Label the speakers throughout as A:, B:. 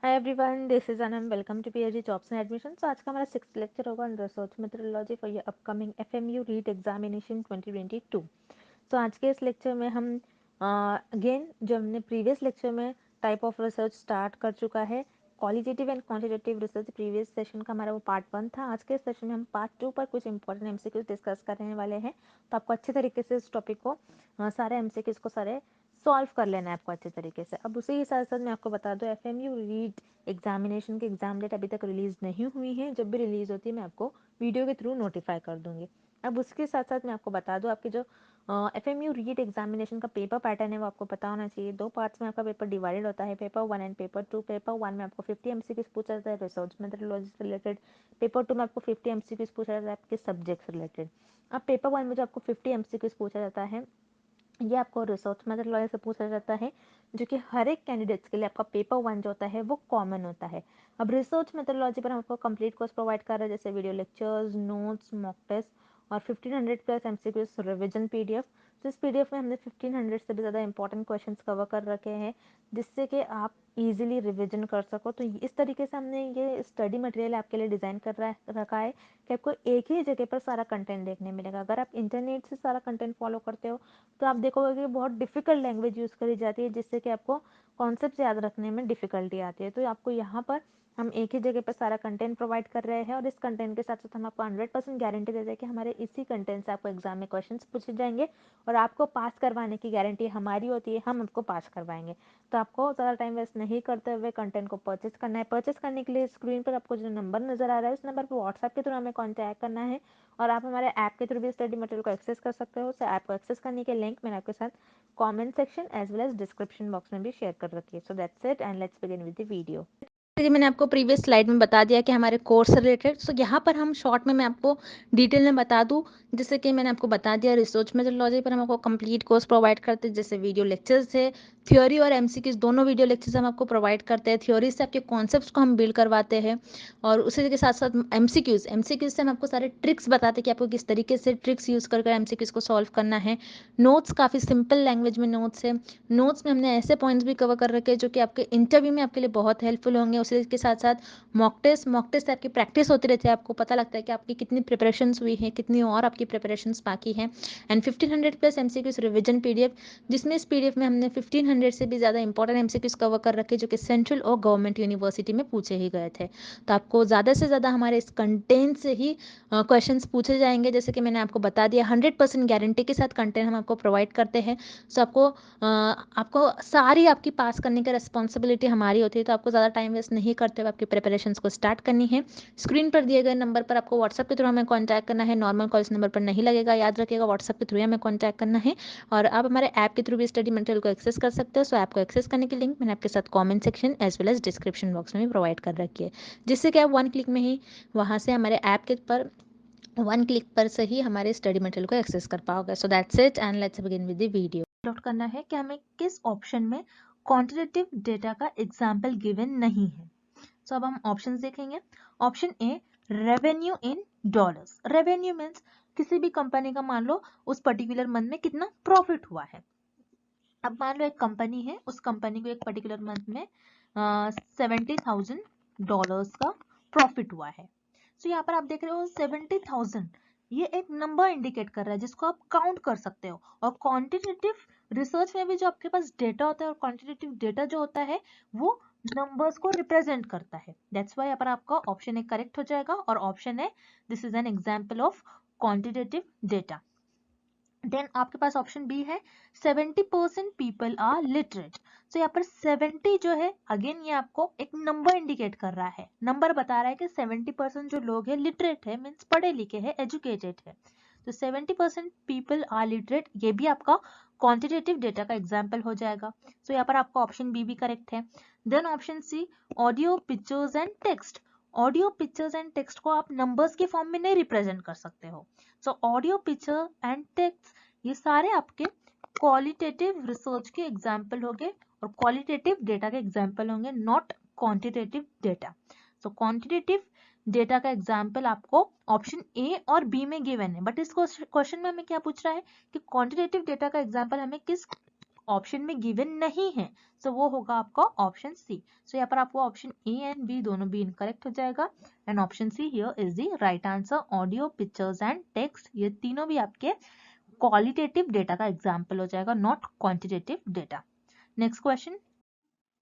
A: Hi everyone, this is Anam. Welcome to PhD jobs and admission. तो आज का हमारा 6th लेक्चर होगा on research methodology for your upcoming FMU REET examination 2022। तो आज के इस लेक्चर में हम अगेन जो हमने प्रीवियस लेक्चर में टाइप ऑफ रिसर्च स्टार्ट कर चुका है, qualitative and quantitative research, previous session का हमारा वो पार्ट 1 था। आज के सेशन में हम पार्ट 2 पर कुछ इंपॉर्टेंट एमसीक्यूज डिस्कस करने वाले हैं। तो आपको अच्छे तरीके से इस टॉपिक को सारे एमसीक्यूज को सारे सॉल्व कर लेना है आपको अच्छे तरीके से। अब उसी के साथ साथ मैं आपको बता दूं, एफएमयू रीट एग्जामिनेशन की एग्जाम डेट अभी तक रिलीज नहीं हुई है। जब भी रिलीज होती है मैं आपको वीडियो के थ्रू नोटिफाई कर दूंगी। अब उसके साथ साथ मैं आपको बता दूं, आपके जो एफएमयू रीट एग्जामिनेशन का पेपर पैटर्न है वो आपको पता होना चाहिए। 2 पार्ट्स में आपका पेपर डिवाइडेड होता है, पेपर 1 एंड पेपर 2। पेपर 1 में आपको 50 एमसीक्यूज पूछा जाता है रिसर्च मेथोडोलॉजी से रिलेटेड। पेपर 2 में आपको 50 एमसीक्यूज पूछा जाता है आपके सब्जेक्ट से रिलेटेड। अब पेपर 1 में जो आपको 50 एमसीक्यूज पूछा जाता है, ये आपको रिसर्च मेथोडोलॉजी से पूछा जाता है, जो कि हर एक कैंडिडेट्स के लिए आपका पेपर 1 जो होता है वो कॉमन होता है। अब रिसर्च मेथोडोलॉजी पर हम आपको कंप्लीट कोर्स प्रोवाइड कर रहे हैं, जैसे video lectures, notes, mock test और 1500 प्लस एमसीक्यूज रिवीजन पीडीएफ। तो इस पीडीएफ में हमने 1500 से भी ज़्यादा इंपॉर्टेंट क्वेश्चंस कवर कर रखे हैं, जिससे कि आप इजीली रिवीजन कर सको। तो इस तरीके से हमने ये स्टडी मटेरियल आपके लिए डिज़ाइन कर रखा है कि आपको एक ही जगह पर सारा कंटेंट देखने मिलेगा। अगर आप इंटरनेट से सारा कंटेंट फॉलो करते हो तो आप देखोगे कि बहुत डिफ़िकल्ट लैंग्वेज यूज़ करी जाती है, जिससे कि आपको कॉन्सेप्ट याद रखने में डिफ़िकल्टी आती है। तो आपको यहाँ पर हम एक ही जगह पर सारा कंटेंट प्रोवाइड कर रहे हैं, और इस कंटेंट के साथ साथ हम आपको 100% गारंटी देते हैं कि हमारे इसी कंटेंट से आपको एग्जाम में क्वेश्चंस पूछे जाएंगे और आपको पास करवाने की गारंटी हमारी होती है, हम आपको पास करवाएंगे। तो आपको ज़्यादा टाइम वेस्ट नहीं करते हुए कंटेंट को परचेज करना है। परचेज करने के लिए स्क्रीन पर आपको जो नंबर नज़र आ रहा है उस नंबर पर व्हाट्सएप के थ्रू हमें कॉन्टैक्ट करना है, और आप हमारे ऐप के थ्रू भी स्टडी मटेरियल को एक्सेस कर सकते हो। उस ऐप को एक्सेस करने के लिंक मैंने आपके साथ comment section as well as description box में भी शेयर कर रखी है। So that's it and let's begin with the video. जैसे मैंने आपको प्रीवियस स्लाइड में बता दिया कि हमारे कोर्स से रिलेटेड, सो यहाँ पर हम शॉर्ट में मैं आपको डिटेल में बता दूँ। जैसे कि मैंने आपको बता दिया, रिसर्च मेथोडोलॉजी पर हम आपको कंप्लीट कोर्स प्रोवाइड करते हैं, जैसे वीडियो लेक्चर्स है, थ्योरी और एमसीक्यूज दोनों वीडियो लेक्चर्स हम आपको प्रोवाइड करते हैं। थ्योरी से आपके कॉन्सेप्ट्स को हम बिल्ड करवाते हैं, और उसी के साथ साथ एमसीक्यूज से हम आपको सारे ट्रिक्स बताते हैं कि आपको किस तरीके से ट्रिक्स यूज़ कर एमसीक्यूज को सॉल्व करना है। नोट्स काफ़ी सिंपल लैंग्वेज में नोट्स है। नोट्स में हमने ऐसे पॉइंट्स भी कवर कर रखे हैं जो कि आपके इंटरव्यू में आपके लिए बहुत हेल्पफुल होंगे। उसी के साथ साथ मॉक टेस्ट से आपकी प्रैक्टिस होती रहती है, आपको पता लगता है कि आपकी कितनी प्रिपरेशंस हुई है, कितनी और आपकी प्रिपरेशंस बाकी हैं। And 1500 plus MCQs revision PDF, जिसमें इस पीडीएफ में हमने 1500 से भी ज़्यादा इंपॉर्टेंट एमसीक्यूज कवर कर रखे जो कि सेंट्रल और गवर्नमेंट यूनिवर्सिटी में पूछे ही गए थे। तो आपको ज़्यादा से ज़्यादा हमारे इस कंटेंट से ही क्वेश्चंस पूछे जाएंगे। जैसे कि मैंने आपको बता दिया, 100% गारंटी के साथ कंटेंट हम आपको प्रोवाइड करते हैं। सो आपको सारी आपकी पास करने की रिस्पॉन्सिबिलिटी हमारी होती है। तो आपको ज़्यादा टाइम वेस्ट नहीं करते हुए आपकी प्रिपरेशंस को स्टार्ट करनी है। स्क्रीन पर दिए गए नंबर पर आपको व्हाट्सएप के थ्रू हमें कॉन्टैक्ट करना है। नॉर्मल कॉल इस नंबर पर नहीं लगेगा, याद रखिएगा, व्हाट्सएप के थ्रू हमें कॉन्टैक्ट करना है। और आप हमारे ऐप के थ्रू भी स्टडी मटेरियल को एक्सेस कर सकते हो। सो ऐप को एक्सेस करने की लिंक मैंने आपके साथ comment section as well as description box में भी प्रोवाइड कर रखी है, जिससे कि आप 1 क्लिक में ही वहाँ से हमारे ऐप के पर 1 क्लिक पर से ही हमारे स्टडी मटेरियल को एक्सेस कर पाओगे। सो that's it and let's begin with the video. Note करना है कि हमें किस ऑप्शन में क्वांटिटेटिव डेटा का एग्जाम्पल गिवन नहीं है। सो अब हम ऑप्शंस देखेंगे। Option A, revenue in dollars. Revenue means किसी भी कंपनी का मान लो उस पर्टिकुलर मंथ में कितना प्रॉफिट हुआ है। अब मान लो एक कंपनी है, उस कंपनी को एक पर्टिकुलर मंथ में $70,000 का प्रॉफिट हुआ है। तो यहाँ पर आप देख रहे हो 70,000, ये एक नंबर इंडिकेट कर रहा है जिसको आप काउंट कर सकते हो। और क्वांटिटेटिव रिसर्च में भी जो आपके पास डेटा होता है, और क्वांटिटेटिव डेटा जो होता है वो नंबर्स को रिप्रेजेंट करता है। दैट्स वाई यहाँ पर आपका ऑप्शन ए करेक्ट हो जाएगा, और option A, this is an example of quantitative data. Then आपके पास ऑप्शन बी है, 70% पीपल आर लिटरेट। तो यहाँ पर 70 जो है, अगेन ये आपको एक नंबर इंडिकेट कर रहा है, नंबर बता रहा है कि 70% जो लोग हैं लिटरेट है, मीन्स पढ़े लिखे हैं, एजुकेटेड है। तो 70% पीपल आर लिटरेट, ये भी आपका क्वांटिटेटिव डेटा का एग्जाम्पल हो जाएगा। तो यहाँ पर आपका ऑप्शन बी भी करेक्ट है। Then option C, audio, pictures and text. Audio, pictures and text को आप नंबर्स के फॉर्म में नहीं रिप्रेजेंट कर सकते हो। So audio, picture and text, ये सारे आपके क्वालिटेटिव रिसर्च के एग्जाम्पल होंगे और क्वालिटेटिव डेटा के एग्जाम्पल होंगे, not quantitative data. So quantitative data का एग्जाम्पल आपको ऑप्शन ए और बी में गिवन है, बट इस क्वेश्चन में हमें क्या पूछ रहा है कि क्वांटिटेटिव डेटा का एग्जाम्पल हमें किस ऑप्शन में गिवन नहीं है, सो वो होगा आपका ऑप्शन सी। सो यहाँ पर आपको ऑप्शन ए एंड बी दोनों भी इनकरेक्ट हो जाएगा and option see here is the right answer. Audio, pictures and text ये तीनों भी आपके क्वालिटेटिव डेटा का एग्जाम्पल हो जाएगा, not quantitative data. Next question,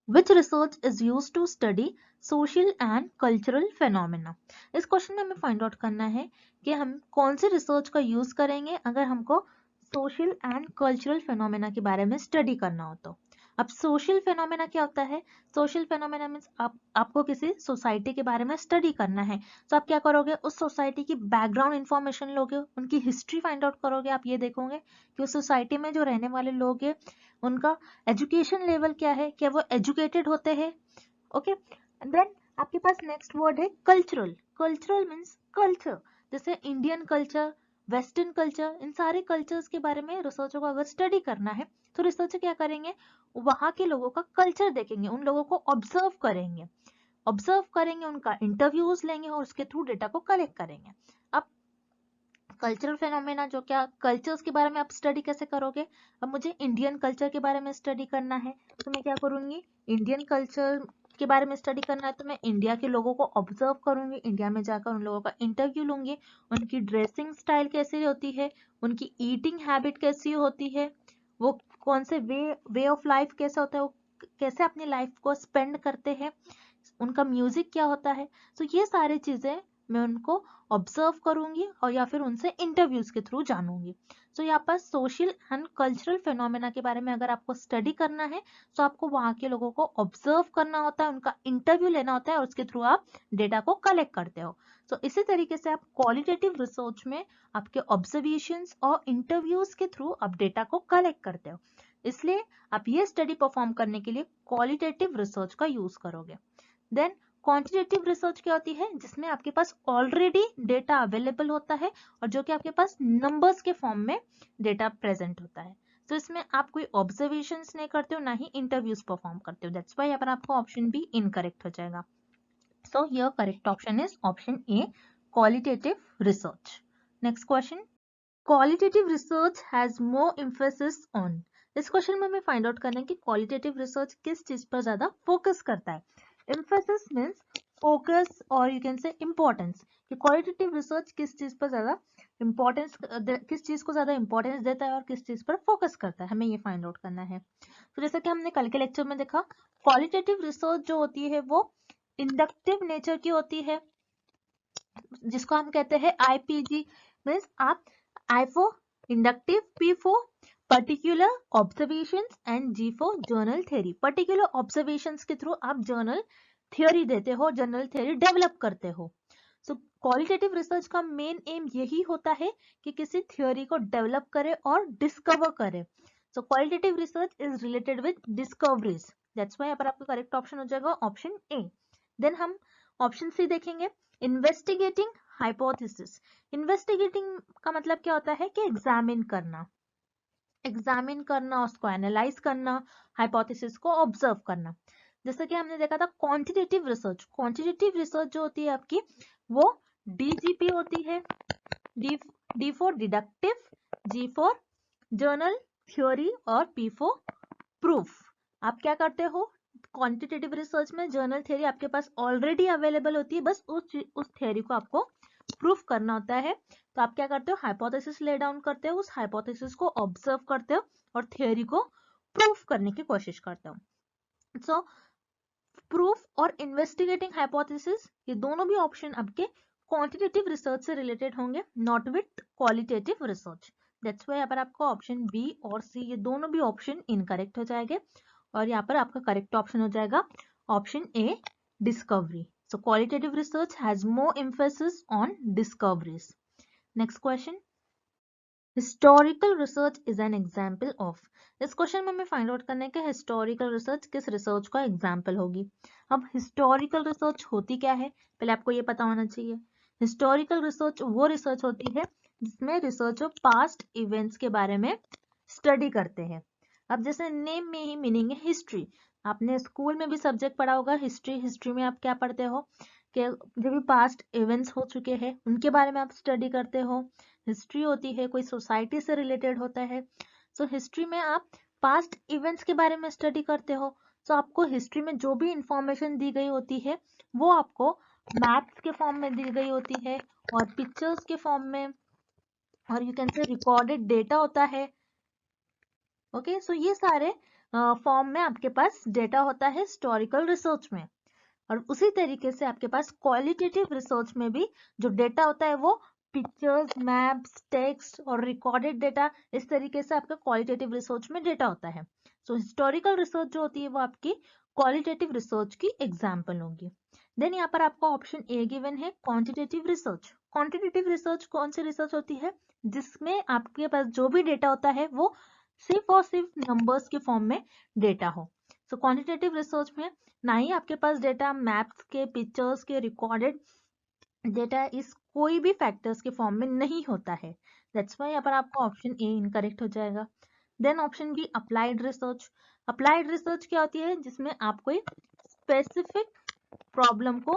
A: Which research is used to study social and cultural phenomena? इस क्वेश्चन में हमें फाइंड आउट करना है कि हम कौन से रिसर्च का यूज करेंगे अगर हमको सोशल एंड कल्चरल फेनोमेना के बारे में स्टडी करना हो तो। अब सोशल फेनोमेना क्या होता है? सोशल फेनोमेना मीन्स आपको किसी सोसाइटी के बारे में स्टडी करना है, तो आप क्या करोगे, उस सोसाइटी की बैकग्राउंड इंफॉर्मेशन लोगे, उनकी हिस्ट्री फाइंड आउट करोगे। आप ये देखोगे कि उस सोसाइटी में जो रहने वाले लोग हैं उनका एजुकेशन लेवल क्या है, क्या वो एजुकेटेड होते हैं, ओके। देन आपके पास नेक्स्ट वर्ड है कल्चरल। कल्चरल मीन्स कल्चर, जैसे इंडियन कल्चर, वेस्टर्न कल्चर, इन सारे कल्चर्स के बारे में रिसर्चर को अगर स्टडी करना है तो रिसर्चर क्या करेंगे, वहां के लोगों का कल्चर देखेंगे, उन लोगों को ऑब्जर्व करेंगे, उनका इंटरव्यूज लेंगे और उसके थ्रू डेटा को कलेक्ट करेंगे। अब कल्चरल फेनोमेना जो क्या कल्चर्स के बारे में आप स्टडी कैसे करोगे, अब मुझे इंडियन कल्चर के बारे में स्टडी करना है तो मैं क्या करूंगी, इंडियन कल्चर के बारे में स्टडी करना है तो मैं इंडिया के लोगों को ऑब्जर्व करूंगी, इंडिया में जाकर उन लोगों का इंटरव्यू लूंगी, उनकी ड्रेसिंग स्टाइल कैसी होती है, उनकी ईटिंग हैबिट कैसी होती है, वो कौन से वे ऑफ लाइफ कैसा होता है, वो कैसे अपनी लाइफ को स्पेंड करते हैं, उनका म्यूजिक क्या होता है। तो ये सारी चीजें मैं उनको ऑब्जर्व करूंगी और या फिर उनसे इंटरव्यूज के थ्रू जानूंगी। तो यहाँ पर सोशल एंड कल्चरल फेनोमेना के बारे में अगर आपको स्टडी करना है तो आपको वहां के लोगों को ऑब्जर्व करना होता है, उनका इंटरव्यू लेना होता है और उसके थ्रू आप डेटा को कलेक्ट करते हो। तो इसी तरीके से आप क्वालिटेटिव रिसर्च में आपके ऑब्जर्वेशंस और इंटरव्यूज के थ्रू आप डेटा को कलेक्ट करते हो, इसलिए आप ये स्टडी परफॉर्म करने के लिए क्वालिटेटिव रिसर्च का यूज करोगे। देन क्वांटिटेटिव रिसर्च क्या होती है, जिसमें आपके पास ऑलरेडी डेटा अवेलेबल होता है और जो कि आपके पास नंबर्स के फॉर्म में डेटा प्रेजेंट होता है। तो इसमें आप कोई ऑब्जर्वेशंस नहीं करते हो, ना ही इंटरव्यूज परफॉर्म करते हो, दैट्स व्हाई यहाँ पर आपका ऑप्शन बी इनकरेक्ट हो जाएगा। So here correct option is option A, qualitative research. Next question, qualitative research has more emphasis on. इस क्वेश्चन में हमें फाइंड आउट करना है कि क्वालिटेटिव रिसर्च किस चीज पर ज्यादा फोकस करता है। एम्फेसिस मींस फोकस और यू कैन से इंपॉर्टेंस, कि क्वालिटेटिव रिसर्च किस चीज पर ज्यादा इंपॉर्टेंस, किस चीज को ज्यादा इंपॉर्टेंस देता है और किस चीज पर फोकस करता है, हमें ये फाइंड आउट करना है। तो जैसा कि हमने कल के लेक्चर में देखा, क्वालिटेटिव रिसर्च जो होती है वो इंडक्टिव नेचर की होती है, जिसको हम कहते हैं आईपीजी, मींस आप I for inductive, P for particular observations and G for general theory. Particular observations के थ्रू आप जर्नल थ्योरी देते हो, जर्नल थ्योरी डेवलप करते हो। सो क्वालिटेटिव रिसर्च का मेन एम यही होता है कि किसी थ्योरी को डेवलप करे और डिस्कवर करे। So qualitative research is related with discoveries, that's why यहाँ पर आपका करेक्ट ऑप्शन हो जाएगा ऑप्शन ए। देन हम ऑप्शन सी देखेंगे, इन्वेस्टिगेटिंग हाइपोथेसिस। इन्वेस्टिगेटिंग का मतलब क्या होता है कि एग्जामिन करना, उसको एनालाइज करना, हाइपोथेसिस को ऑब्जर्व करना। जैसे कि हमने देखा था क्वांटिटेटिव रिसर्च, क्वांटिटेटिव रिसर्च जो होती है आपकी वो डीजीपी होती है, D for deductive, G for general theory और पी फॉर प्रूफ। आप क्या करते हो, क्वांटिटेटिव रिसर्च में जर्नल थ्योरी आपके पास ऑलरेडी अवेलेबल होती है, बस उस थ्योरी को आपको प्रूफ करना होता है। तो आप क्या करते हो, हाइपोथेसिस ले डाउन करते हो, उस हाइपोथेसिस को ऑब्जर्व करते हो और थ्योरी को प्रूफ करने की कोशिश करते हो। सो प्रूफ और इन्वेस्टिगेटिंग हाइपोथेसिस ये दोनों भी ऑप्शन आपके क्वांटिटेटिव रिसर्च से रिलेटेड होंगे, not with qualitative research. That's why यहाँ पर आपका ऑप्शन बी और सी ये दोनों भी ऑप्शन इनकरेक्ट हो जाएंगे और यहाँ पर आपका करेक्ट ऑप्शन हो जाएगा option A, discovery. So qualitative research has more emphasis on discoveries. Next question. Historical research is an example of. इस क्वेश्चन में हमें फाइंड आउट करना है कि हिस्टोरिकल रिसर्च किस रिसर्च का एग्जाम्पल होगी। अब हिस्टोरिकल रिसर्च होती क्या है, पहले आपको ये पता होना चाहिए। हिस्टोरिकल रिसर्च वो रिसर्च होती है जिसमें रिसर्चर पास्ट इवेंट्स के बारे में स्टडी करते हैं। अब जैसे नेम में ही मीनिंग है हिस्ट्री, आपने स्कूल में भी सब्जेक्ट पढ़ा होगा हिस्ट्री। हिस्ट्री में आप क्या पढ़ते हो कि जो भी पास्ट इवेंट्स हो चुके हैं उनके बारे में आप स्टडी करते हो। हिस्ट्री होती है कोई सोसाइटी से रिलेटेड होता है। सो हिस्ट्री में आप पास्ट इवेंट्स के बारे में स्टडी करते हो तो आपको हिस्ट्री में जो भी इंफॉर्मेशन दी गई होती है वो आपको मैप्स के फॉर्म में दी गई होती है और पिक्चर्स के फॉर्म में, और you can say recorded data होता है। ओके, सो ये सारे फॉर्म में आपके पास डेटा होता है हिस्टोरिकल रिसर्च में। और उसी तरीके से आपके पास क्वालिटेटिव रिसर्च में भी जो डेटा होता है वो पिक्चर्स, मैप्स, टेक्स्ट और रिकॉर्डेड डेटा, इस तरीके से आपका क्वालिटेटिव रिसर्च में डेटा होता है। सो हिस्टोरिकल रिसर्च जो होती है वो आपकी क्वालिटेटिव रिसर्च की एग्जाम्पल होगी। देन यहाँ पर आपको ऑप्शन ए गिवन है क्वांटिटेटिव रिसर्च। क्वांटिटेटिव रिसर्च कौन सी रिसर्च होती है? जिसमें आपके पास जो भी डेटा होता है वो सिर्फ और सिर्फ नंबर्स के फॉर्म में डेटा हो। सो क्वांटिटेटिव रिसर्च में ना ही आपके पास डेटा मैप्स के, पिक्चर्स के, रिकॉर्डेड डेटा इस कोई भी फैक्टर्स के फॉर्म में नहीं होता है। दैट्स वाई यहाँ पर आपका ऑप्शन ए इनकरेक्ट हो जाएगा। Then option B applied research. Applied research क्या होती है? जिसमें आप कोई स्पेसिफिक प्रॉब्लम को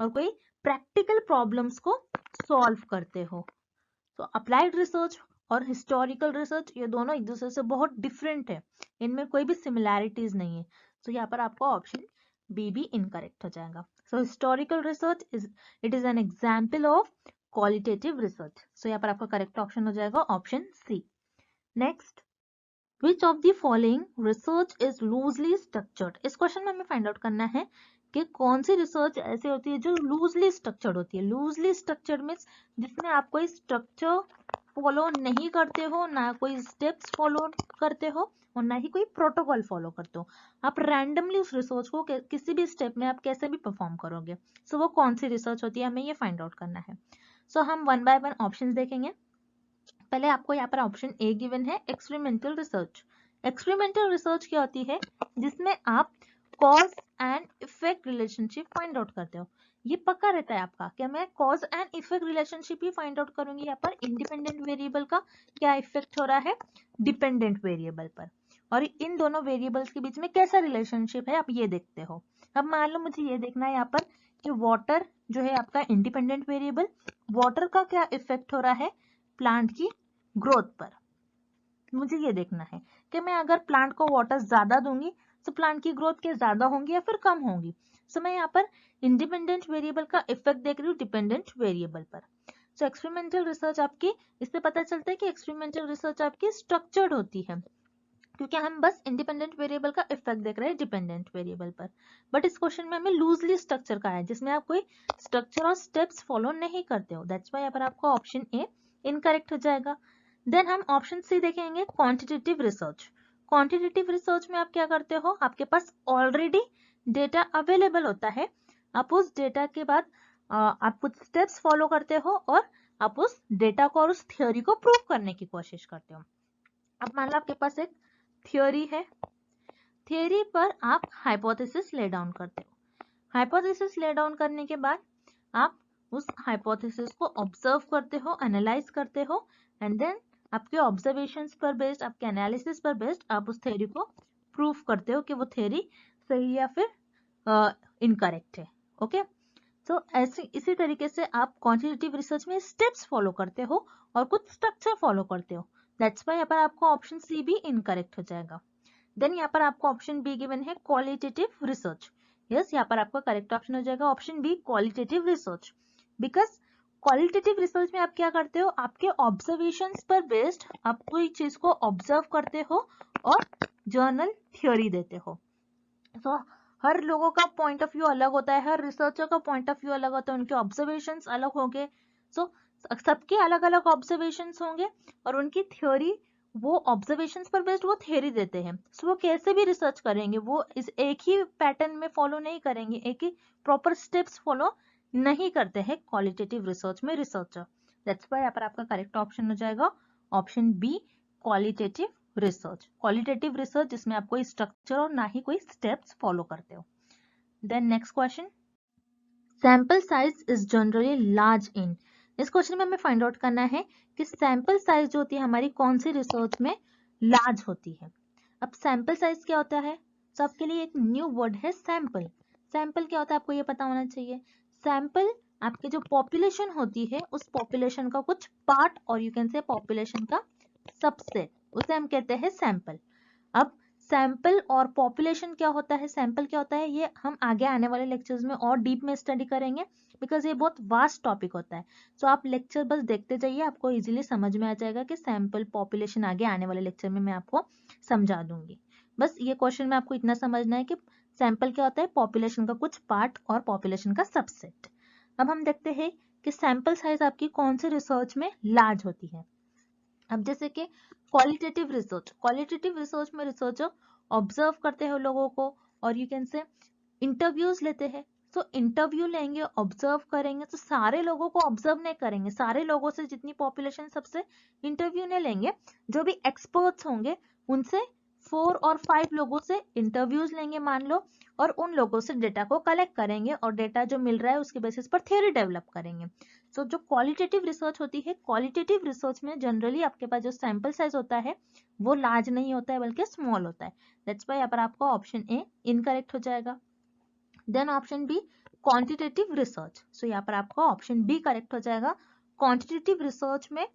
A: और कोई प्रैक्टिकल प्रॉब्लम्स को सॉल्व करते हो। तो अप्लाइड रिसर्च और हिस्टोरिकल रिसर्च ये दोनों एक दूसरे से बहुत डिफरेंट है, इनमें कोई भी सिमिलैरिटीज नहीं है। तो यहाँ पर आपको ऑप्शन बी भी इनकरेक्ट हो जाएगा। So historical research it is an example of qualitative research. So यहाँ पर आपका करेक्ट ऑप्शन हो जाएगा option C. Next, which of the following research is loosely structured. इस क्वेश्चन में हमें फाइंड आउट करना है कि कौन सी रिसर्च ऐसी होती है जो लूजली स्ट्रक्चर्ड होती है। लूजली स्ट्रक्चर्ड मीन्स जिसमें आप कोई स्ट्रक्चर फॉलो नहीं करते हो, ना कोई स्टेप्स फॉलो करते हो और ना ही कोई प्रोटोकॉल फॉलो करते हो। आप रैंडमली उस रिसर्च को किसी भी स्टेप में आप कैसे भी परफॉर्म करोगे। सो वो कौन सी रिसर्च होती है, हमें ये फाइंड आउट करना है। सो हम वन बाय वन ऑप्शंस देखेंगे। पहले आपको यहाँ पर ऑप्शन ए गिवन है एक्सपेरिमेंटल रिसर्च। एक्सपेरिमेंटल रिसर्च क्या होती है? जिसमें आप cause and effect relationship find out करते हो। ये पक्का रहता है आपका कि मैं cause and effect relationship he find out करूंगी। यहाँ पर इंडिपेंडेंट वेरिएबल का क्या इफेक्ट हो रहा है डिपेंडेंट वेरिएबल पर, और इन दोनों वेरिएबल्स के बीच में कैसा रिलेशनशिप है आप ये देखते हो। अब मान लो मुझे ये देखना है यहाँ पर कि वाटर जो है आपका इंडिपेंडेंट वेरिएबल, वाटर का क्या इफेक्ट हो रहा है प्लांट की ग्रोथ पर। मुझे ये देखना है कि मैं अगर प्लांट को वाटर ज्यादा दूंगी तो प्लांट की ग्रोथ क्या ज्यादा होंगी या फिर कम होंगी। सो मैं यहाँ पर इंडिपेंडेंट वेरिएबल का इफेक्ट देख रही हूँ डिपेंडेंट वेरिएबल पर। सो एक्सपेरिमेंटल रिसर्च आपकी, इससे पता चलता है कि एक्सपेरिमेंटल रिसर्च आपकी स्ट्रक्चर्ड होती है, क्योंकि हम बस इंडिपेंडेंट वेरिएबल का इफेक्ट देख रहे हैं डिपेंडेंट वेरिएबल पर। बट इस क्वेश्चन में हमें लूजली स्ट्रक्चर का है जिसमें आप कोई स्ट्रक्चर और स्टेप्स फॉलो नहीं करते हो। दैट्स व्हाई यहाँ पर आपका ऑप्शन ए इनकरेक्ट हो जाएगा। देन हम ऑप्शन सी देखेंगे क्वांटिटेटिव रिसर्च। क्वांटिटेटिव रिसर्च में आप क्या करते हो? आपके पास ऑलरेडी डेटा अवेलेबल होता है, आप उस डेटा के बाद आप कुछ स्टेप्स फॉलो करते हो और आप उस डेटा को और उस थ्योरी को प्रूव करने की कोशिश करते हो। अब मान लो आपके पास एक थ्योरी है, थ्योरी पर आप हाइपोथेसिस ले डाउन करते हो। हाइपोथेसिस ले डाउन करने के बाद आप उस हाइपोथेसिस को ऑब्जर्व करते हो, एनालाइज करते हो, एंड देन आपके ऑब्जर्वेशंस पर बेस्ड, आपके एनालिसिस पर बेस्ड आप उस थ्योरी को प्रूफ करते हो कि वो थ्योरी सही या फिर इनकरेक्ट है। ओके, सो ऐसे इसी तरीके से आप क्वांटिटेटिव रिसर्च में स्टेप्स फॉलो करते हो और कुछ स्ट्रक्चर फॉलो करते हो। दैट्स व्हाई यहाँ पर आपको ऑप्शन सी भी इनकरेक्ट हो जाएगा। देन यहाँ पर आपको ऑप्शन बी गिवन है क्वालिटेटिव रिसर्च। यस, यहाँ पर आपका करेक्ट ऑप्शन हो जाएगा option B qualitative research. Because qualitative research में आप क्या करते हो? आपके ऑब्जर्वेशंस पर बेस्ड आप कोई चीज को ऑब्जर्व करते हो और जर्नल थ्योरी देते हो। सो हर लोगों का पॉइंट ऑफ व्यू अलग होता है, हर रिसर्चर का पॉइंट ऑफ व्यू अलग होता है, उनके ऑब्जर्वेशंस अलग होंगे। सो सबके अलग अलग ऑब्जर्वेशंस होंगे और उनकी थ्योरी, वो ऑब्जर्वेशंस पर बेस्ड वो थ्योरी देते हैं। सो वो कैसे भी रिसर्च करेंगे, वो इस एक ही पैटर्न में फॉलो नहीं करेंगे, एक ही प्रॉपर स्टेप्स फॉलो नहीं करते हैं क्वालिटेटिव रिसर्च में रिसर्चर। दैट्स व्हाई यहाँ पर आपका करेक्ट ऑप्शन हो जाएगा option B qualitative research. Qualitative research जिसमें आप कोई स्ट्रक्चर और ना ही कोई स्टेप्स फॉलो करते हो। Then next question, sample size is generally large in. इस क्वेश्चन में हमें फाइंड आउट करना है कि सैंपल साइज जो होती है हमारी कौन सी रिसर्च में लार्ज होती है। अब सैंपल साइज क्या होता है? तो आपके लिए एक न्यू वर्ड है सैंपल। सैंपल क्या होता है आपको ये पता होना चाहिए। सैंपल आपके जो पॉपुलेशन होती है उस पॉपुलेशन का कुछ पार्ट, और यू कैन से पॉपुलेशन का सबसेट, उसे हम कहते हैं सैंपल।
B: अब सैंपल और पॉपुलेशन क्या होता है, सैंपल क्या होता है, ये हम आगे आने वाले लेक्चर्स में और डीप में स्टडी करेंगे, बिकॉज ये बहुत वास्ट टॉपिक होता है। सो आप लेक्चर बस देखते जाइए, आपको इजीली समझ में आ जाएगा कि सैंपल पॉपुलेशन आगे आने वाले लेक्चर में मैं आपको समझा दूंगी। बस ये क्वेश्चन में आपको इतना समझना है कि सैंपल क्या होता है, पॉपुलेशन का कुछ पार्ट और पॉपुलेशन का सबसेट। अब हम देखते हैं कि सैंपल साइज आपकी कौन से रिसर्च में लार्ज होती है। अब जैसे कि क्वालिटेटिव रिसर्च में रिसर्चर ऑब्जर्व करते हैं लोगों को, और यू कैन से इंटरव्यूज लेते हैं। तो इंटरव्यू लेंगे, ऑब्जर्व करेंगे, तो सारे लोगों को ऑब्जर्व नहीं करेंगे, सारे लोगों से जितनी पॉपुलेशन सबसे इंटरव्यू नहीं लेंगे, जो भी एक्सपर्ट्स होंगे उनसे 4 और 5 लोगों से इंटरव्यूज लेंगे मान लो, और उन लोगों से डेटा को कलेक्ट करेंगे, और डेटा जो मिल रहा है उसके बेसिस पर थ्योरी डेवलप करेंगे। सो जो क्वालिटेटिव रिसर्च होती है, क्वालिटेटिव रिसर्च में जनरली आपके पास जो सैंपल साइज होता है वो लार्ज नहीं होता है बल्कि स्मॉल होता है। दैट्स वाई यहाँ पर आपका ऑप्शन ए इनकरेक्ट हो जाएगा। Then option B quantitative research, so यहाँ पर आपका ऑप्शन बी करेक्ट हो जाएगा। क्वांटिटेटिव रिसर्च में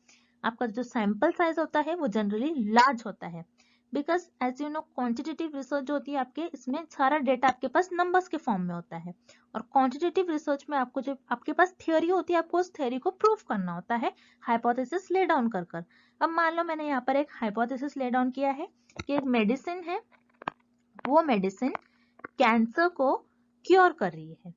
B: आपका जो सैंपल साइज होता है वो जनरली लार्ज होता है, because as you know quantitative research जो होती है आपके, इसमें सारा डेटा आपके पास नंबर्स के फॉर्म में होता है, और क्वांटिटेटिव रिसर्च में आपको जो आपके पास थियोरी होती है, आपको उस थियोरी को प्रूव करना होता है हाइपोथेसिस ले डाउन कर कर। अब मान लो मैंने यहाँ पर एक हाइपोथेसिस ले डाउन किया है कि एक मेडिसिन है, वो मेडिसिन कैंसर को क्योर कर रही है।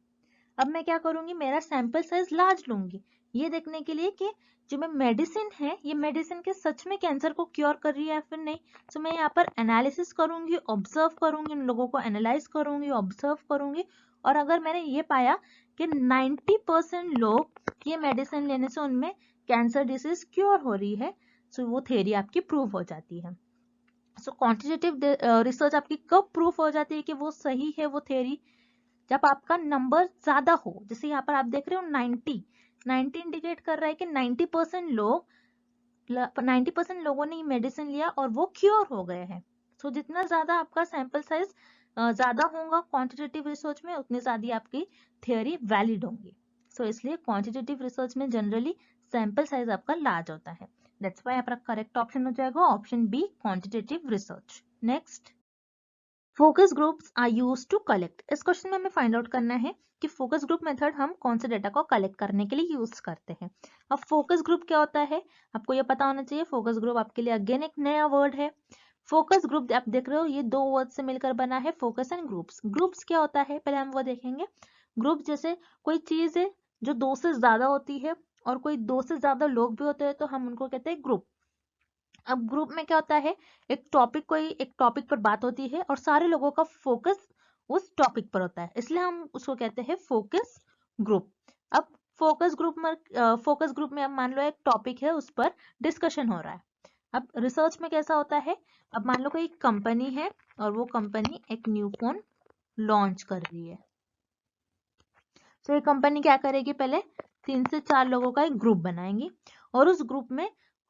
B: अब मैं क्या करूंगी, मेरा सैंपल साइज लार्ज लूंगी, ये देखने के लिए कि जो मैं मेडिसिन है, ये मेडिसिन के सच में कैंसर को क्योर कर रही है या फिर नहीं। तो मैं यहाँ पर एनालिसिस करूंगी, ऑब्जर्व करूंगी, उन लोगों को एनालाइज करूंगी, ऑब्जर्व करूंगी, और अगर मैंने ये पाया कि 90% लोग ये मेडिसिन लेने से उनमें कैंसर डिसीज क्योर हो रही है, तो वो थ्योरी आपकी प्रूव हो जाती है। सो क्वांटिटेटिव रिसर्च आपकी कब प्रूफ हो जाती है कि वो सही है वो थ्योरी, जब आपका नंबर ज्यादा हो। जैसे यहाँ पर आप देख रहे हो 90 इंडिकेट कर रहा है कि 90% लोगों ने मेडिसिन लिया और वो क्योर हो गए हैं। सो जितना ज्यादा आपका सैंपल साइज ज्यादा होगा क्वांटिटेटिव रिसर्च में, उतनी ज्यादा आपकी थियोरी वैलिड होंगी। सो इसलिए क्वांटिटेटिव रिसर्च में जनरली सैंपल साइज आपका लार्ज होता है। दैट्स व्हाई आपका करेक्ट ऑप्शन हो जाएगा option B quantitative research. Next, focus groups are used to collect. इस क्वेश्चन में हमें फाइंड आउट करना है कि फोकस ग्रुप मेथड हम कौन से डेटा को कलेक्ट करने के लिए यूज करते हैं। अब फोकस ग्रुप क्या होता है आपको ये पता होना चाहिए। फोकस ग्रुप आपके लिए अगेन एक नया वर्ड है। फोकस ग्रुप आप देख रहे हो ये दो वर्ड से मिलकर बना है, फोकस एंड ग्रुप्स। ग्रुप्स क्या होता है पहले हम वो देखेंगे। ग्रुप जैसे कोई चीज है जो दो से ज्यादा होती है, और कोई दो से ज्यादा लोग भी होते हैं, तो हम उनको कहते हैं ग्रुप। अब ग्रुप में क्या होता है, एक टॉपिक पर बात होती है और सारे लोगों का फोकस उस टॉपिक पर होता है, इसलिए हम उसको कहते हैं फोकस ग्रुप। अब फोकस ग्रुप में अब मान लो एक टॉपिक है, उस पर डिस्कशन हो रहा है। अब रिसर्च में कैसा होता है, अब मान लो कोई कंपनी है और वो कंपनी एक न्यू फोन लॉन्च कर रही है। तो ये कंपनी क्या करेगी, पहले 3 से 4 लोगों का एक ग्रुप बनाएंगी, और उस ग्रुप में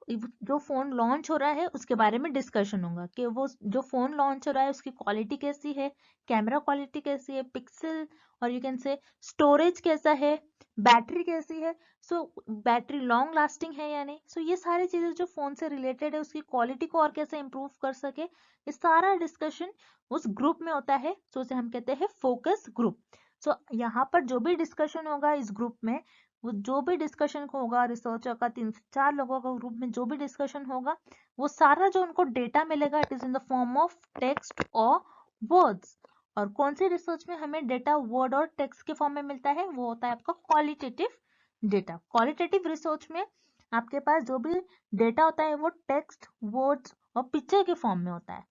B: जो फोन लॉन्च हो रहा है उसके बारे में डिस्कशन होगा कि वो जो फोन लॉन्च हो रहा है उसकी क्वालिटी कैसी है, कैमरा क्वालिटी कैसी है, पिक्सल, और यू कैन से स्टोरेज कैसा है, बैटरी कैसी है, सो बैटरी लॉन्ग लास्टिंग है या नहीं। सो ये सारी चीजें जो फोन से रिलेटेड है, उसकी क्वालिटी को और कैसे इंप्रूव कर सके, ये सारा डिस्कशन उस ग्रुप में होता है। सो उसे हम कहते हैं फोकस ग्रुप। सो यहाँ पर जो भी डिस्कशन होगा इस ग्रुप में, वो जो भी डिस्कशन होगा रिसर्चर का 3 से 4 लोगों का ग्रुप में जो भी डिस्कशन होगा, वो सारा जो उनको डेटा मिलेगा it is in the form of text और वर्ड्स। और कौन सी रिसर्च में हमें डेटा वर्ड और टेक्स्ट के फॉर्म में मिलता है, वो होता है आपका क्वालिटेटिव डेटा। क्वालिटेटिव रिसर्च में आपके पास जो भी डेटा होता है वो टेक्स्ट, वर्ड्स और पिक्चर के फॉर्म में होता है।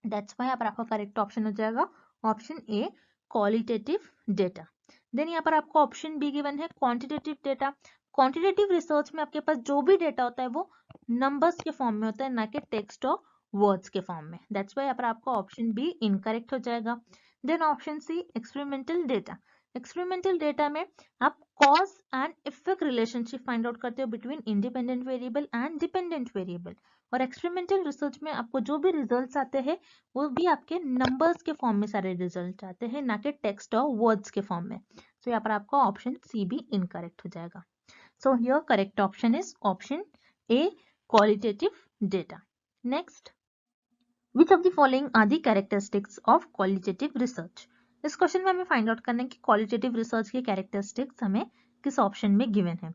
B: दैट्स व्हाई यहाँ पर आपका करेक्ट ऑप्शन हो जाएगा option A qualitative data. Then यहाँ पर आपको ऑप्शन बी गिवन है क्वांटिटेटिव डेटा। क्वांटिटेटिव रिसर्च में आपके पास जो भी डेटा होता है वो नंबर्स के फॉर्म में होता है, ना कि टेक्स्ट और वर्ड्स के फॉर्म में। दैट्स व्हाई यहाँ पर आपका ऑप्शन बी इनकरेक्ट हो जाएगा। Then option C experimental data. Experimental data में आप cause and effect relationship find out करते हो between independent variable and dependent variable. और एक्सपेरिमेंटल रिसर्च में आपको जो भी रिजल्ट्स आते हैं वो भी आपके नंबर्स के फॉर्म में सारे रिजल्ट आते हैं, ना कि टेक्स्ट और वर्ड्स के फॉर्म में। तो यहाँ पर आपका ऑप्शन सी भी इनकरेक्ट हो जाएगा। So here correct option is option A qualitative data. Next, which of the following are the characteristics of qualitative research. इस क्वेश्चन में हमें फाइंड आउट करना है कि क्वालिटेटिव रिसर्च के कैरेक्टरिस्टिक्स हमें किस ऑप्शन में गिवन है।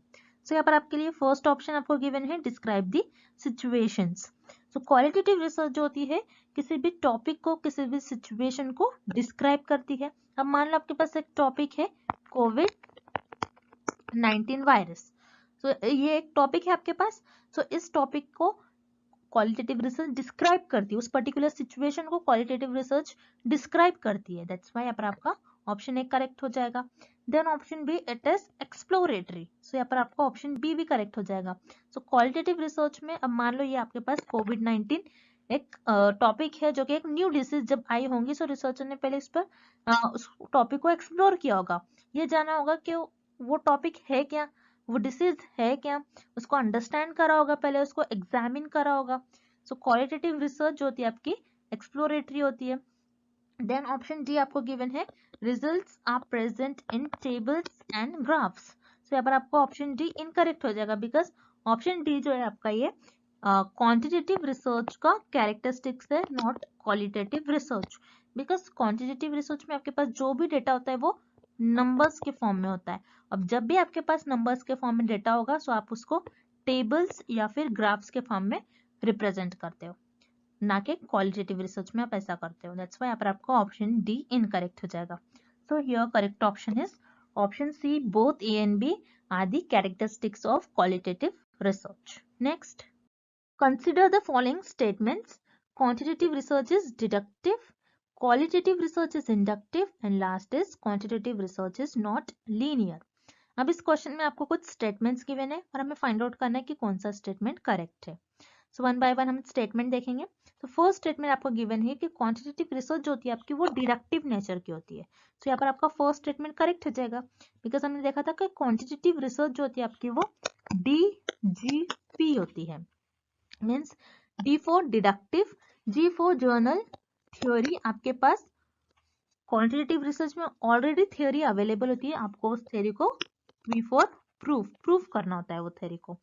B: सो यहाँ पर आपके लिए फर्स्ट ऑप्शन आपको गिवन है describe the situations. So qualitative research जो होती है किसी भी टॉपिक को, किसी भी सिचुएशन को डिस्क्राइब करती है। अब मान लो आपके पास एक टॉपिक है कोविड-19 वायरस। सो ये एक टॉपिक है आपके पास। सो इस टॉपिक को क्वालिटेटिव रिसर्च डिस्क्राइब करती है, उस पर्टिकुलर सिचुएशन को क्वालिटेटिव रिसर्च डिस्क्राइब करती है। दैट्स व्हाई यहाँ पर आपका ऑप्शन ए करेक्ट हो जाएगा। Then option B it is exploratory. So यहाँ पर आपका ऑप्शन बी भी करेक्ट हो जाएगा। सो क्वालिटेटिव रिसर्च में अब मान लो ये आपके पास कोविड-19 एक टॉपिक है जो कि एक न्यू डिसीज जब आई होंगी, सो रिसर्चर ने पहले इस पर उस टॉपिक को एक्सप्लोर किया होगा, ये जाना होगा कि वो टॉपिक है क्या, वो डिसीज है क्या, उसको अंडरस्टैंड करा होगा, पहले उसको एग्जामिन करा होगा। सो क्वालिटेटिव रिसर्च जो होती है आपकी एक्सप्लोरेटरी होती है। देन ऑप्शन डी आपको गिवन है results are present in tables and graphs. So यहाँ पर आपको ऑप्शन डी इनकरेक्ट हो जाएगा, बिकॉज ऑप्शन डी जो है आपका ये क्वांटिटेटिव रिसर्च का कैरेक्टरिस्टिक्स है, not qualitative research. Because quantitative research में आपके पास जो भी डेटा होता है वो नंबर्स के फॉर्म में होता है। अब जब भी आपके पास नंबर्स के फॉर्म में डेटा होगा, सो आप उसको टेबल्स या फिर ग्राफ्स के फॉर्म में रिप्रेजेंट करते हो, ना कि क्वालिटेटिव रिसर्च में आप ऐसा करते हो। दैट्स व्हाई यहाँ पर आपका ऑप्शन डी इनकरेक्ट हो जाएगा। So here correct option is option C, both A and B are the characteristics of qualitative research. Next, consider the following statements. Quantitative research is deductive, qualitative research is inductive, and last is quantitative research is not linear. अब इस question में आपको कुछ statements given है और हमें find out करना है कि कौन सा स्टेटमेंट करेक्ट है। सो वन बाय वन हम स्टेटमेंट देखेंगे। तो फर्स्ट स्टेटमेंट आपको गिवन है कि क्वांटिटेटिव रिसर्च जो होती है आपकी वो डिडक्टिव नेचर की होती है। सो यहाँ पर आपका फर्स्ट स्टेटमेंट करेक्ट हो जाएगा, बिकॉज हमने देखा था कि क्वांटिटेटिव रिसर्च जो होती है आपकी वो DGP होती है, means D for deductive, G for general theory. आपके पास क्वांटिटेटिव रिसर्च में ऑलरेडी थ्योरी अवेलेबल होती है, आपको उस थ्योरी को V फॉर प्रूफ करना होता है वो थ्योरी को।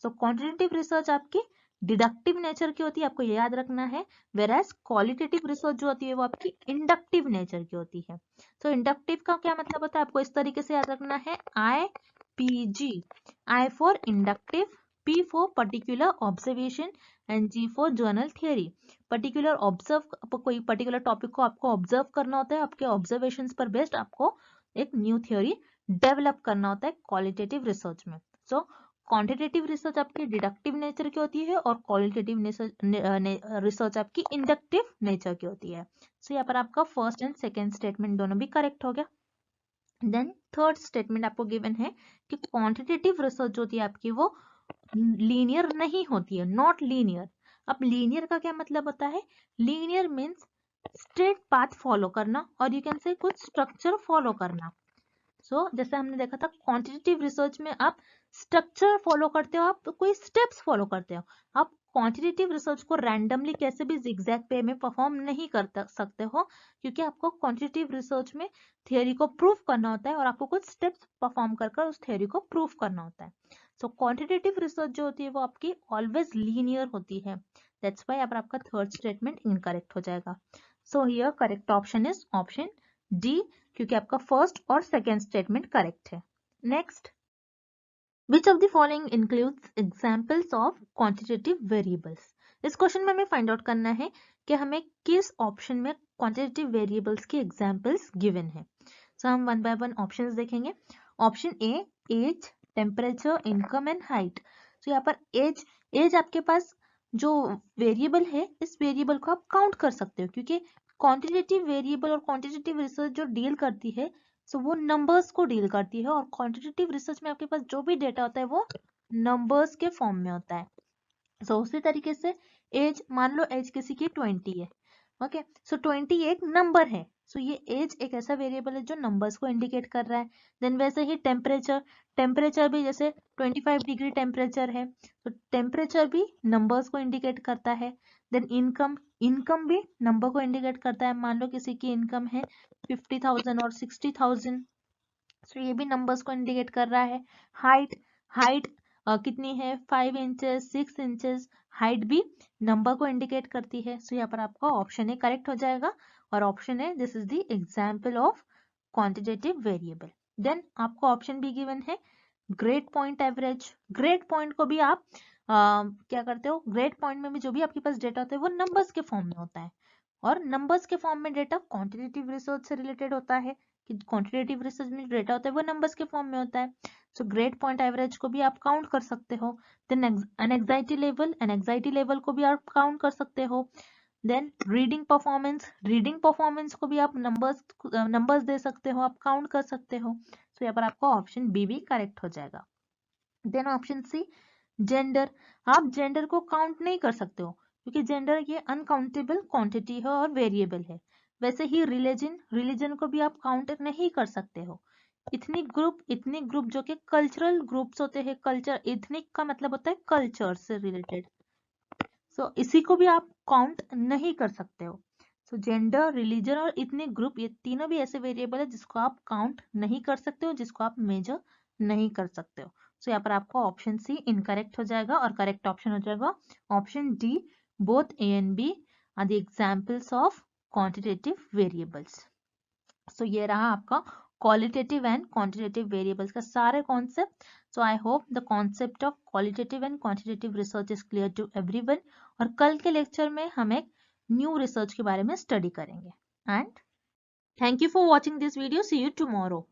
B: सो क्वांटिटेटिव रिसर्च आपकी डिडक्टिव नेचर की होती है, आपको ये याद रखना है। वेराज क्वालिटेटिव रिसर्च जो होती है वो आपकी इंडक्टिव नेचर की होती है। सो इंडक्टिव का क्या मतलब होता है, आपको इस तरीके से याद रखना है, IPG, I for inductive, P for particular observation and G for journal theory. Particular observe, कोई पर्टिकुलर टॉपिक को आपको ऑब्जर्व करना होता है, आपके ऑब्जर्वेशंस पर बेस्ड आपको एक न्यू थ्योरी डेवलप करना होता है क्वालिटेटिव रिसर्च में। सो क्वांटिटेटिव रिसर्च आपकी डिडक्टिव नेचर की होती है और क्वालिटेटिव रिसर्च आपकी इंडक्टिव नेचर की होती है। सो यहाँ पर आपका फर्स्ट एंड सेकेंड स्टेटमेंट दोनों भी करेक्ट हो गया। देन थर्ड स्टेटमेंट आपको गिवन है कि क्वांटिटेटिव रिसर्च जो होती है आपकी वो लीनियर नहीं होती है, नॉट लीनियर। अब लीनियर का क्या मतलब होता है, linear means straight path follow करना और यू कैन से कुछ स्ट्रक्चर फॉलो करना। सो जैसे हमने देखा था क्वांटिटेटिव रिसर्च में आप स्ट्रक्चर फॉलो करते हो, आप कोई स्टेप्स फॉलो करते हो। आप क्वांटिटेटिव रिसर्च को रैंडमली कैसे भी जिगजैग वे में परफॉर्म नहीं कर सकते हो, क्योंकि आपको क्वांटिटेटिव रिसर्च में थियरी को प्रूफ करना होता है और आपको कुछ स्टेप्स परफॉर्म कर उस थियरी को प्रूफ करना होता है। सो क्वांटिटेटिव रिसर्च जो होती है वो आपकी ऑलवेज लीनियर होती है। दैट्स व्हाई यहाँ पर आपका थर्ड स्टेटमेंट इनकरेक्ट हो जाएगा। So here correct option is option D, क्योंकि आपका फर्स्ट और सेकेंड स्टेटमेंट करेक्ट है। Next, which of the following includes examples of quantitative variables. इस क्वेश्चन में हमें फाइंड आउट करना है कि हमें किस ऑप्शन में क्वांटिटेटिव वेरिएबल्स की एग्जांपल्स गिवन है। सो हम वन बाय वन ऑप्शंस देखेंगे। Option A, age, temperature, income and height. So यहाँ पर एज आपके पास जो वेरिएबल है, इस वेरिएबल को आप काउंट कर सकते हो, क्योंकि क्वांटिटेटिव वेरिएबल और क्वांटिटेटिव रिसर्च जो डील करती है, सो वो नंबर्स को डील करती है और क्वांटिटेटिव रिसर्च में आपके पास जो भी डेटा होता है वो नंबर्स के फॉर्म में होता है। सो उसी तरीके से एज, मान लो एज किसी की 20 है, ओके, सो 20 एक नंबर है। सो ये एज एक ऐसा वेरिएबल है जो नंबर्स को इंडिकेट कर रहा है। देन वैसे ही टेम्परेचर भी जैसे 25 डिग्री टेम्परेचर है, तो टेम्परेचर भी नंबर्स को इंडिकेट करता है। देन इनकम भी नंबर को इंडिकेट करता है। मान लो किसी की इनकम है 50,000 और 60,000, सो ये भी नंबर्स को इंडिकेट कर रहा है। हाइट कितनी है, 5 इंचेस, 6 इंचेस, हाइट भी नंबर को इंडिकेट करती है। सो यहाँ पर आपका ऑप्शन ए करेक्ट हो जाएगा और option A this is the example of quantitative variable. Then आपको ऑप्शन बी गिवन है grade point average. Grade point को भी आप क्या करते हो, ग्रेड पॉइंट में भी जो भी आपके पास डेटा होता है वो नंबर्स के फॉर्म में होता है और नंबर्स के फॉर्म में डेटा क्वांटिटेटिव रिसर्च से रिलेटेड होता है कि क्वांटिटेटिव रिसर्च में डेटा होता है वो नंबर्स के फॉर्म में होता है। सो ग्रेड पॉइंट एवरेज को भी आप काउंट कर सकते हो। देन एनएक्साइटी लेवल को भी आप काउंट कर सकते हो। देन रीडिंग परफॉर्मेंस को भी आप नंबर्स दे सकते हो, आप काउंट कर सकते हो। सो यहाँ पर आपका ऑप्शन बी भी करेक्ट हो जाएगा। देन ऑप्शन सी जेंडर, आप जेंडर को काउंट नहीं कर सकते हो क्योंकि जेंडर ये अनकाउंटेबल क्वांटिटी है और वेरिएबल है। वैसे ही रिलीजन को भी आप काउंट नहीं कर सकते हो। इथनिक ग्रुप जो कि कल्चरल ग्रुप्स होते हैं, कल्चर, इथनिक का मतलब होता है कल्चर से रिलेटेड, सो इसी को भी आप काउंट नहीं कर सकते हो। सो जेंडर, रिलीजन और इथनिक ग्रुप ये तीनों भी ऐसे वेरिएबल है जिसको आप काउंट नहीं कर सकते हो, जिसको आप मेजर नहीं कर सकते हो। सो यहाँ पर आपको ऑप्शन सी इनकरेक्ट हो जाएगा और करेक्ट ऑप्शन हो जाएगा option D, both A and B are the examples of quantitative variables. So ये रहा आपका क्वालिटेटिव एंड क्वांटिटेटिव वेरिएबल्स का सारे concept. So I hope the concept of qualitative and quantitative research is clear to everyone. और कल के lecture में हम एक न्यू रिसर्च के बारे में स्टडी करेंगे। And thank you for watching this video, see you tomorrow.